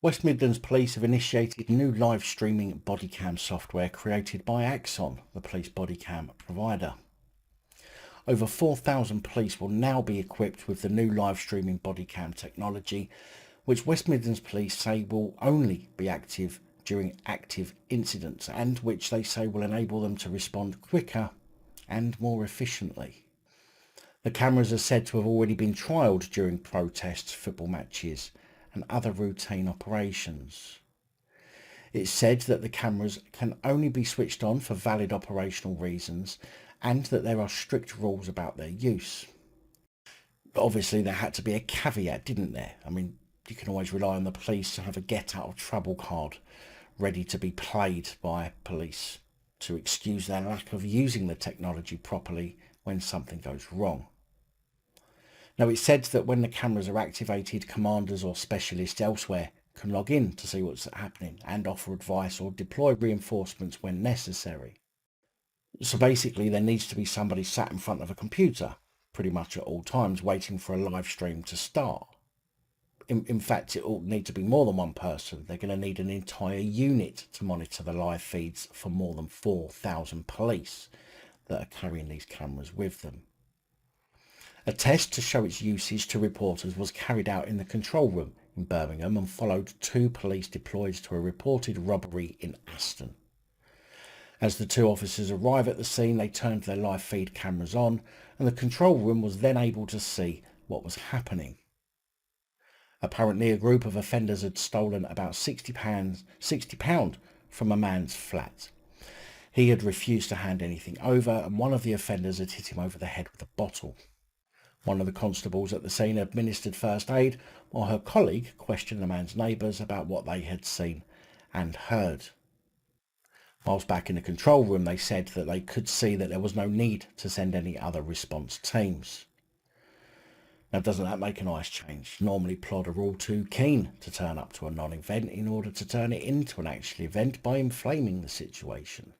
West Midlands Police have initiated new live streaming bodycam software created by Axon, the police bodycam provider. Over 4,000 police will now be equipped with the new live streaming bodycam technology, which West Midlands Police say will only be active during active incidents and which they say will enable them to respond quicker and more efficiently. The cameras are said to have already been trialled during protests, football matches and other routine operations. It's said that the cameras can only be switched on for valid operational reasons and that there are strict rules about their use. But obviously there had to be a caveat, didn't there? I mean, you can always rely on the police to have a get out of trouble card ready to be played by police to excuse their lack of using the technology properly when something goes wrong. Now, it's said that when the cameras are activated, commanders or specialists elsewhere can log in to see what's happening and offer advice or deploy reinforcements when necessary. So basically there needs to be somebody sat in front of a computer pretty much at all times waiting for a live stream to start. In fact, it will need to be more than one person. They're going to need an entire unit to monitor the live feeds for more than 4,000 police that are carrying these cameras with them. A test to show its usage to reporters was carried out in the control room in Birmingham and followed 2 police deployed to a reported robbery in Aston. As the 2 officers arrive at the scene, they turned their live feed cameras on and the control room was then able to see what was happening. Apparently, a group of offenders had stolen about £60 from a man's flat. He had refused to hand anything over and one of the offenders had hit him over the head with a bottle. One of the constables at the scene administered first aid while her colleague questioned the man's neighbours about what they had seen and heard. Whilst back in the control room, they said that they could see that there was no need to send any other response teams. Now, doesn't that make a nice change? Normally, plod are all too keen to turn up to a non-event in order to turn it into an actual event by inflaming the situation.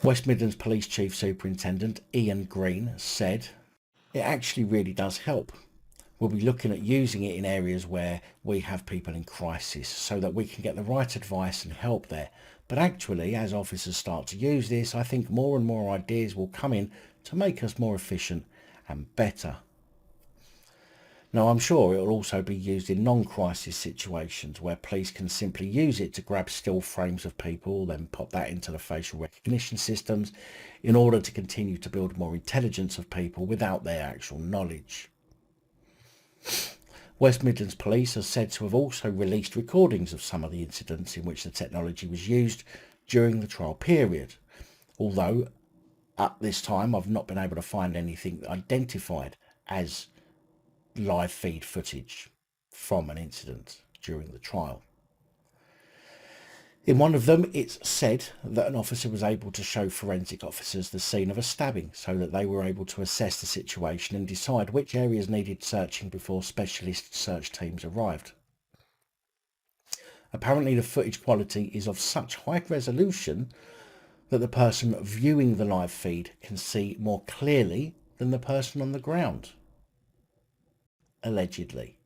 West Midlands Police Chief Superintendent Ian Green said, "It actually really does help. We'll be looking at using it in areas where we have people in crisis so that we can get the right advice and help there. But actually, as officers start to use this, I think more and more ideas will come in to make us more efficient and better." Now, I'm sure it will also be used in non-crisis situations where police can simply use it to grab still frames of people, then pop that into the facial recognition systems in order to continue to build more intelligence of people without their actual knowledge. West Midlands Police are said to have also released recordings of some of the incidents in which the technology was used during the trial period, although at this time I've not been able to find anything identified as live feed footage from an incident during the trial. In one of them, it's said that an officer was able to show forensic officers the scene of a stabbing so that they were able to assess the situation and decide which areas needed searching before specialist search teams arrived. Apparently, the footage quality is of such high resolution that the person viewing the live feed can see more clearly than the person on the ground. Allegedly.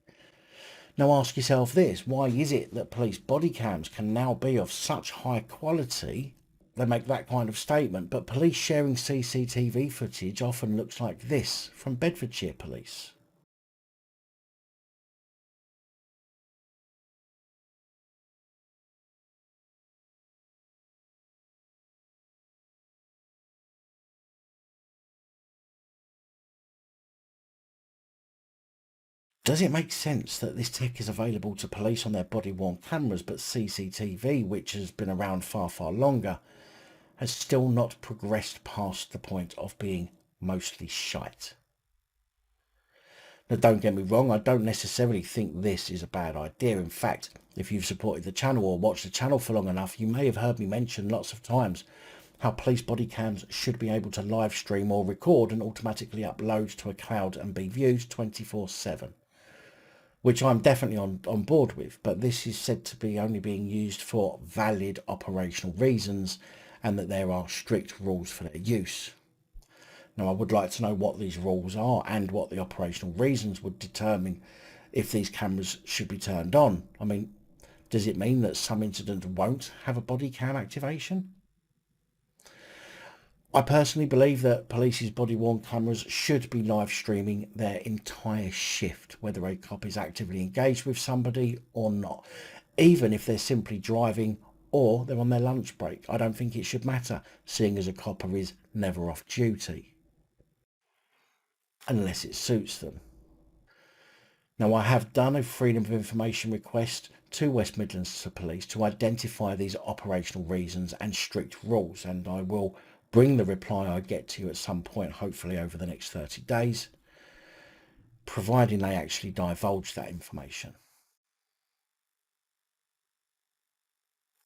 Now ask yourself this, why is it that police body cams can now be of such high quality? They make that kind of statement, but police sharing CCTV footage often looks like this from Bedfordshire Police. Does it make sense that this tech is available to police on their body-worn cameras, but CCTV, which has been around far, far longer, has still not progressed past the point of being mostly shite? Now, don't get me wrong, I don't necessarily think this is a bad idea. In fact, if you've supported the channel or watched the channel for long enough, you may have heard me mention lots of times how police body cams should be able to live stream or record and automatically upload to a cloud and be viewed 24/7. Which I'm definitely on board with, but this is said to be only being used for valid operational reasons and that there are strict rules for their use. Now, I would like to know what these rules are and what the operational reasons would determine if these cameras should be turned on. I mean, does it mean that some incidents won't have a body cam activation? I personally believe that police's body-worn cameras should be live streaming their entire shift, whether a cop is actively engaged with somebody or not, even if they're simply driving or they're on their lunch break. I don't think it should matter, seeing as a copper is never off duty, unless it suits them. Now, I have done a Freedom of Information request to West Midlands Police to identify these operational reasons and strict rules, and I will bring the reply I get to you at some point, hopefully over the next 30 days, providing they actually divulge that information.